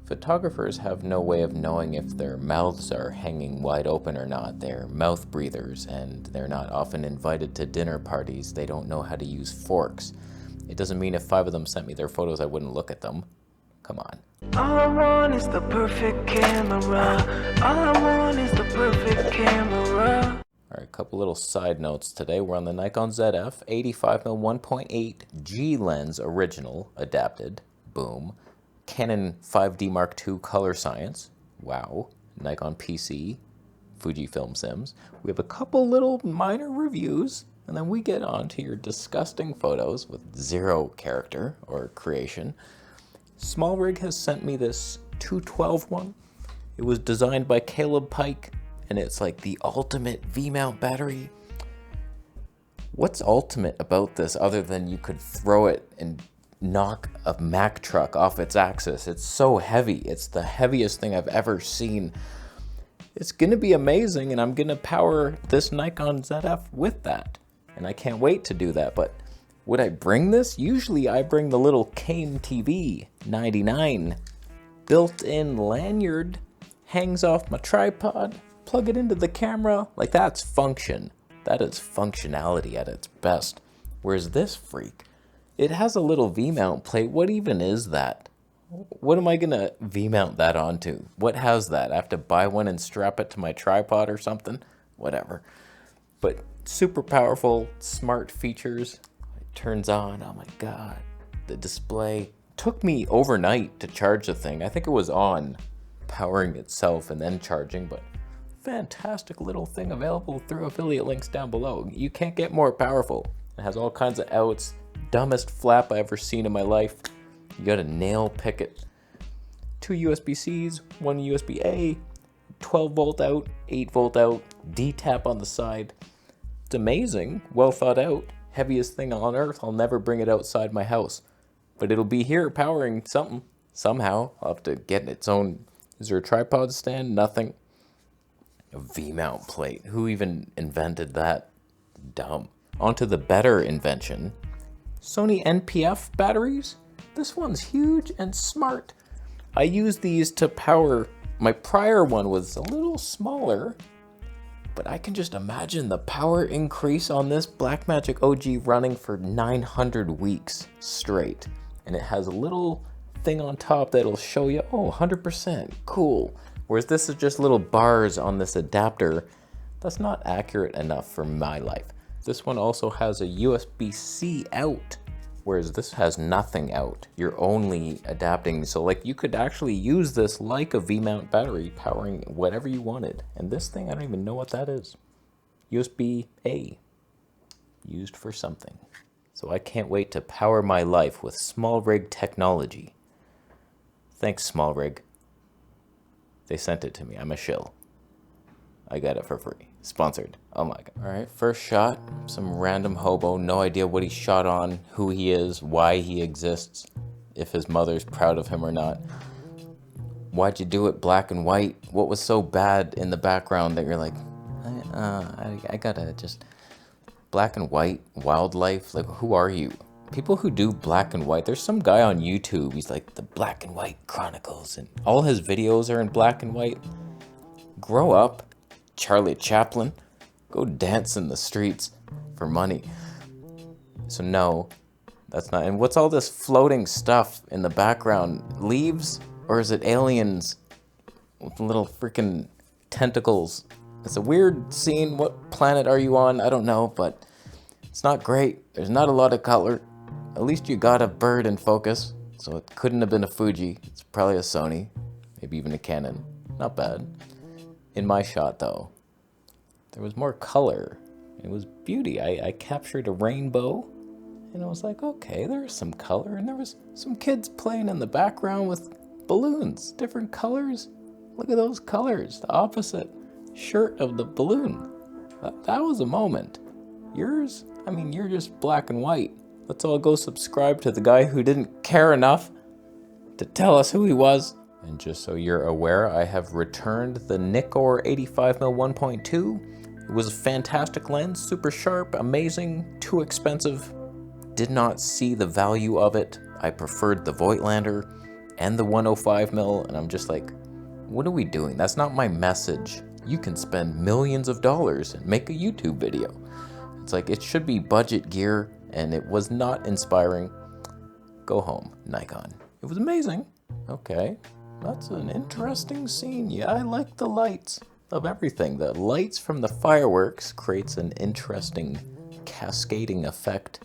Photographers have no way of knowing if their mouths are hanging wide open or not. They're mouth breathers, and they're not often invited to dinner parties. They don't know how to use forks. It doesn't mean if 5 of them sent me their photos, I wouldn't look at them. Come on. All I want is the perfect camera. All I want is the perfect camera. Alright, a couple little side notes today. We're on the Nikon ZF 85mm 1.8 G lens original, adapted, boom. Canon 5D Mark II color science, wow. Nikon PC, Fujifilm Sims. We have a couple little minor reviews, and then we get on to your disgusting photos with zero character or creation. Smallrig has sent me this 212 one. It was designed by Caleb Pike, and it's like the ultimate V-mount battery. What's ultimate about this other than you could throw it and knock a Mack truck off its axis? It's so heavy. It's the heaviest thing I've ever seen. It's gonna be amazing, and I'm gonna power this Nikon ZF with that. And I can't wait to do that, but would I bring this? Usually I bring the little Kane TV 99 built-in lanyard, hangs off my tripod, plug it into the camera. Like, that's function. That is functionality at its best. Whereas this freak, it has a little V-mount plate. What even is that? What am I gonna V-mount that onto? What has that? I have to buy one and strap it to my tripod or something? Whatever. But super powerful, smart features. It turns on, oh my God. The display. Took me overnight to charge the thing. I think it was on, powering itself and then charging, but fantastic little thing available through affiliate links down below. You can't get more powerful. It has all kinds of outs. Dumbest flap I ever seen in my life. You gotta nail pick it. 2 USB-Cs, 1 USB-A, 12 volt out, 8 volt out, D-tap on the side. It's amazing, well thought out. Heaviest thing on earth. I'll never bring it outside my house. But it'll be here powering something, somehow. I'll have to get its own. Is there a tripod stand? Nothing. A V-mount plate. Who even invented that? Dumb. Onto the better invention. Sony NPF batteries. This one's huge and smart. I use these to power. My prior one was a little smaller, but I can just imagine the power increase on this Blackmagic OG running for 900 weeks straight. And it has a little thing on top that'll show you, oh, 100%, cool. Whereas this is just little bars on this adapter. That's not accurate enough for my life. This one also has a USB-C out, whereas this has nothing out. You're only adapting. So like you could actually use this like a V-mount battery powering whatever you wanted. And this thing, I don't even know what that is. USB-A, used for something. So I can't wait to power my life with Smallrig technology. Thanks, Smallrig. They sent it to me. I'm a shill. I got it for free. Sponsored. Oh my God. All right, first shot. Some random hobo. No idea what he shot on, who he is, why he exists, if his mother's proud of him or not. Why'd you do it black and white? What was so bad in the background that you're like, I gotta just... Black and white, wildlife, like who are you? People who do black and white, there's some guy on YouTube, he's like the Black and White Chronicles, and all his videos are in black and white. Grow up, Charlie Chaplin. Go dance in the streets for money. So no, that's not. And what's all this floating stuff in the background? Leaves? Or is it aliens with little freaking tentacles? It's a weird scene. What planet are you on? I don't know, but it's not great. There's not a lot of color. At least you got a bird in focus, so it couldn't have been a Fuji. It's probably a Sony, maybe even a Canon. Not bad. In my shot, though, there was more color. It was beauty. I captured a rainbow, and I was like, okay, there's some color, and there was some kids playing in the background with balloons, different colors. Look at those colors, the opposite shirt of the balloon. That was a moment. Yours? I mean, you're just black and white. Let's all go subscribe to the guy who didn't care enough to tell us who he was. And just so you're aware, I have returned the Nikkor 85mm 1.2. It was a fantastic lens, super sharp, amazing, too expensive. Did not see the value of it. I preferred the Voigtlander. and the 105 mil, and I'm just like, what are we doing? That's not my message. You can spend millions of dollars and make a YouTube video. It's like, it should be budget gear, and it was not inspiring. Go home, Nikon. It was amazing. Okay, that's an interesting scene. Yeah, I like the lights of everything. The lights from the fireworks creates an interesting cascading effect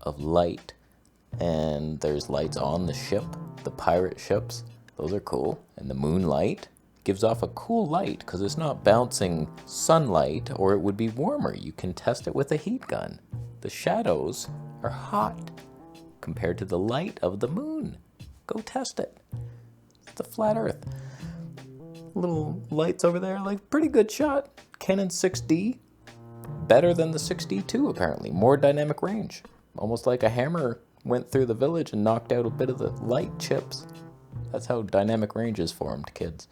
of light. And there's lights on the ship, the pirate ships. Those are cool. And the moonlight gives off a cool light because it's not bouncing sunlight, or it would be warmer. You can test it with a heat gun. The shadows are hot compared to the light of the moon. Go test it. It's a flat earth. Little lights over there, like, pretty good shot. Canon 6D, better than the 6D too, apparently. More dynamic range. Almost like a hammer went through the village and knocked out a bit of the light chips. That's how dynamic range is formed, kids.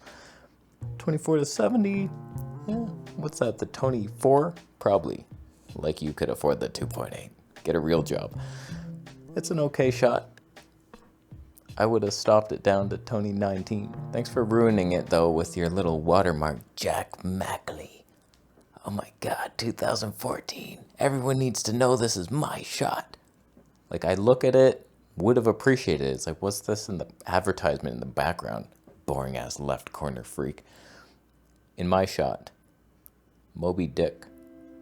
24 to 70, yeah, what's that, the Tony 4? Probably. Like, you could afford the 2.8. Get a real job. It's an okay shot. I would have stopped it down to Tony 19. Thanks for ruining it, though, with your little watermark, Jack Mackley. Oh my god, 2014. Everyone needs to know this is my shot. Like, I look at it, would have appreciated it. It's like, what's this in the advertisement in the background? Boring ass left corner freak. In my shot, Moby Dick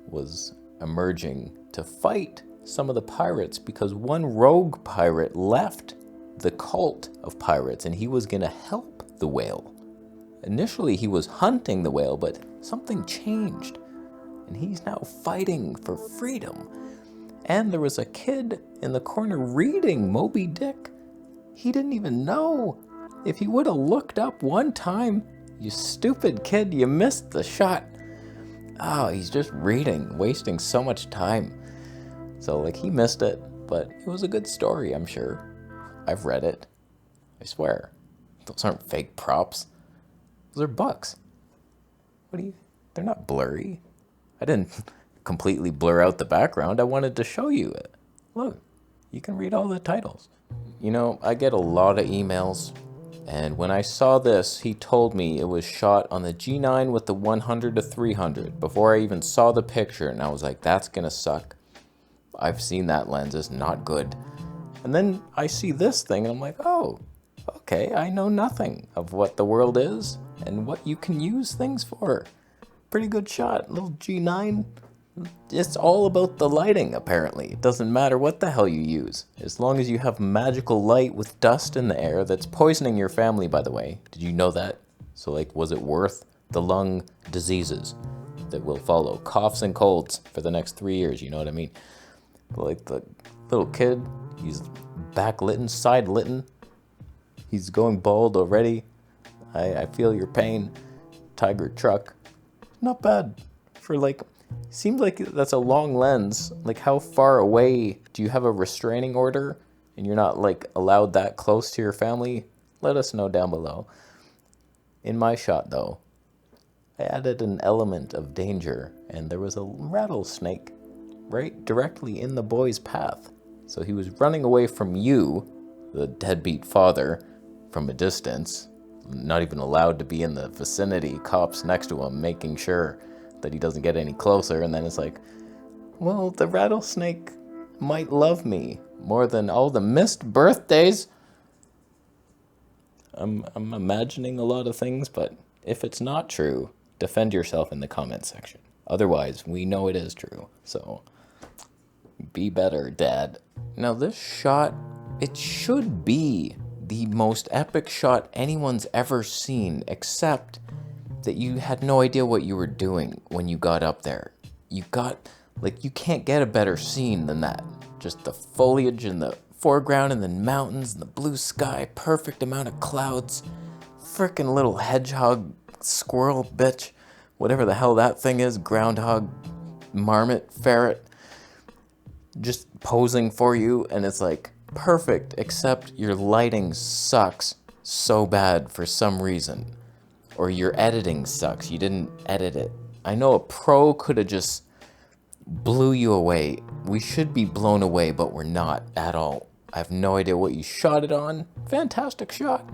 was emerging to fight some of the pirates because one rogue pirate left the cult of pirates and he was going to help the whale. Initially, he was hunting the whale, but something changed and he's now fighting for freedom. And there was a kid in the corner reading Moby Dick. He didn't even know. If he would have looked up one time, you stupid kid, you missed the shot. Oh, he's just reading, wasting so much time. So, like, he missed it, but it was a good story, I'm sure. I've read it. I swear. Those aren't fake props. Those are bucks. They're not blurry. I didn't completely blur out the background. I wanted to show you it. Look, you can read all the titles. You know, I get a lot of emails, and when I saw this, he told me it was shot on the G9 with the 100 to 300 before I even saw the picture, and I was like, that's gonna suck. I've seen that lens, it's not good. And then I see this thing, and I'm like, oh, okay, I know nothing of what the world is and what you can use things for. Pretty good shot, little G9. It's all about the lighting, apparently. It doesn't matter what the hell you use. As long as you have magical light with dust in the air that's poisoning your family, by the way. Did you know that? So, like, was it worth the lung diseases that will follow? Coughs and colds for the next 3 years, you know what I mean? But, like, the little kid, he's backlit, side-lit. He's going bald already. I feel your pain. Tiger truck. Not bad for, like... Seems like that's a long lens. Like, how far away do you have a restraining order and you're not, like, allowed that close to your family? Let us know down below. In my shot, though, I added an element of danger, and there was a rattlesnake right directly in the boy's path. So he was running away from you, the deadbeat father, from a distance, not even allowed to be in the vicinity, cops next to him making sure that he doesn't get any closer, and then it's like, well, the rattlesnake might love me more than all the missed birthdays. I'm imagining a lot of things, but if it's not true, defend yourself in the comment section. Otherwise, we know it is true, so be better, Dad. Now, this shot, it should be the most epic shot anyone's ever seen, except that you had no idea what you were doing when you got up there. You can't get a better scene than that. Just the foliage in the foreground and then mountains and the blue sky, perfect amount of clouds, frickin' little hedgehog, squirrel, bitch, whatever the hell that thing is, groundhog, marmot, ferret, just posing for you, and it's like perfect, except your lighting sucks so bad for some reason. Or your editing sucks. You didn't edit it. I know a pro could have just blew you away. We should be blown away, but we're not at all. I have no idea what you shot it on. Fantastic shot.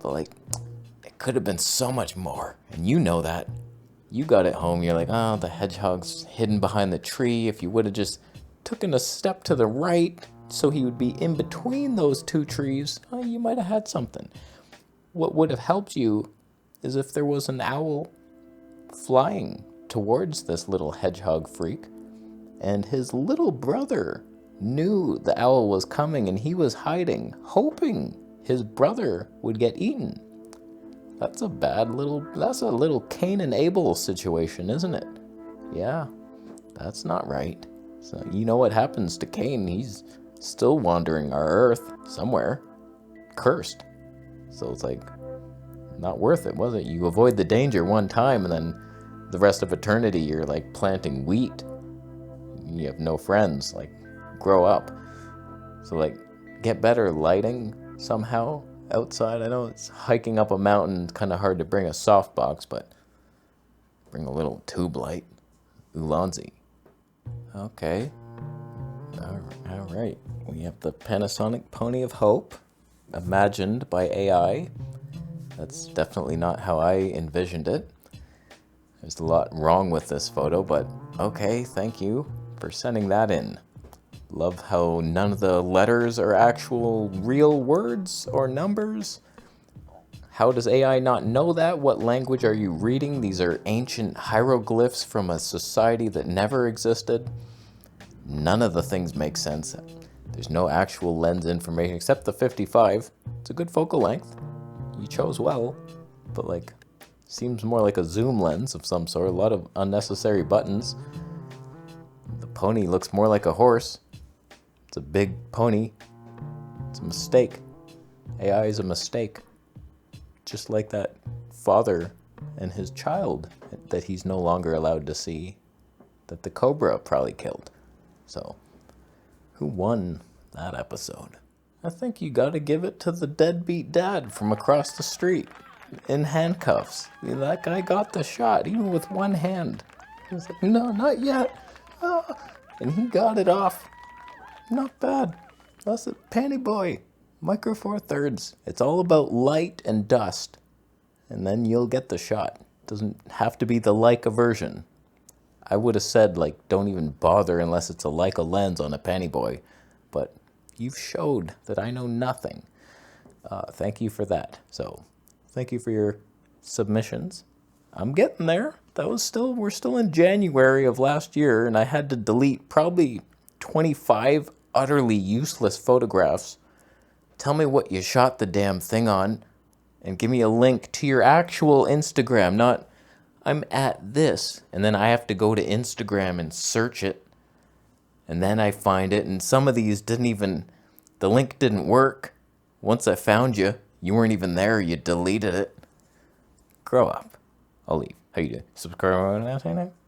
But like, it could have been so much more. And you know that. You got it home, you're like, oh, the hedgehog's hidden behind the tree. If you would have just taken a step to the right so he would be in between those two trees, you might have had something. What would have helped you is if there was an owl flying towards this little hedgehog freak, and his little brother knew the owl was coming and he was hiding, hoping his brother would get eaten. That's a little Cain and Abel situation, isn't it? Yeah, that's not right. So you know what happens to Cain? He's still wandering our earth somewhere, cursed. So it's like, not worth it, was it? You avoid the danger one time and then the rest of eternity you're like planting wheat. You have no friends, like, grow up. So like, get better lighting somehow outside. I know it's hiking up a mountain, kind of hard to bring a softbox, but bring a little tube light. Ulanzi. Okay. All right. We have the Panasonic Pony of Hope, imagined by AI. That's definitely not how I envisioned it. There's a lot wrong with this photo, but okay, thank you for sending that in. Love how none of the letters are actual real words or numbers. How does AI not know that? What language are you reading? These are ancient hieroglyphs from a society that never existed. None of the things make sense. There's no actual lens information except the 55. It's a good focal length. You chose well, but like, seems more like a zoom lens of some sort. A lot of unnecessary buttons. The pony looks more like a horse. It's a big pony. It's a mistake. AI is a mistake. Just like that father and his child that he's no longer allowed to see, that the cobra probably killed. So, who won that episode? I think you gotta give it to the deadbeat dad from across the street in handcuffs. That guy got the shot, even with one hand. He was like, no, not yet. And he got it off. Not bad. That's a panty boy. Micro Four Thirds. It's all about light and dust. And then you'll get the shot. Doesn't have to be the Leica version. I would have said, like, don't even bother unless it's a Leica lens on a panty boy. But you've showed that I know nothing. Thank you for that. So, thank you for your submissions. I'm getting there. We're still in January of last year, and I had to delete probably 25 utterly useless photographs. Tell me what you shot the damn thing on, and give me a link to your actual Instagram, not I'm at this, and then I have to go to Instagram and search it, and then I find it, and some of these the link didn't work. Once I found you, you weren't even there, you deleted it. Grow up. I'll leave. How you doing? Subscribe.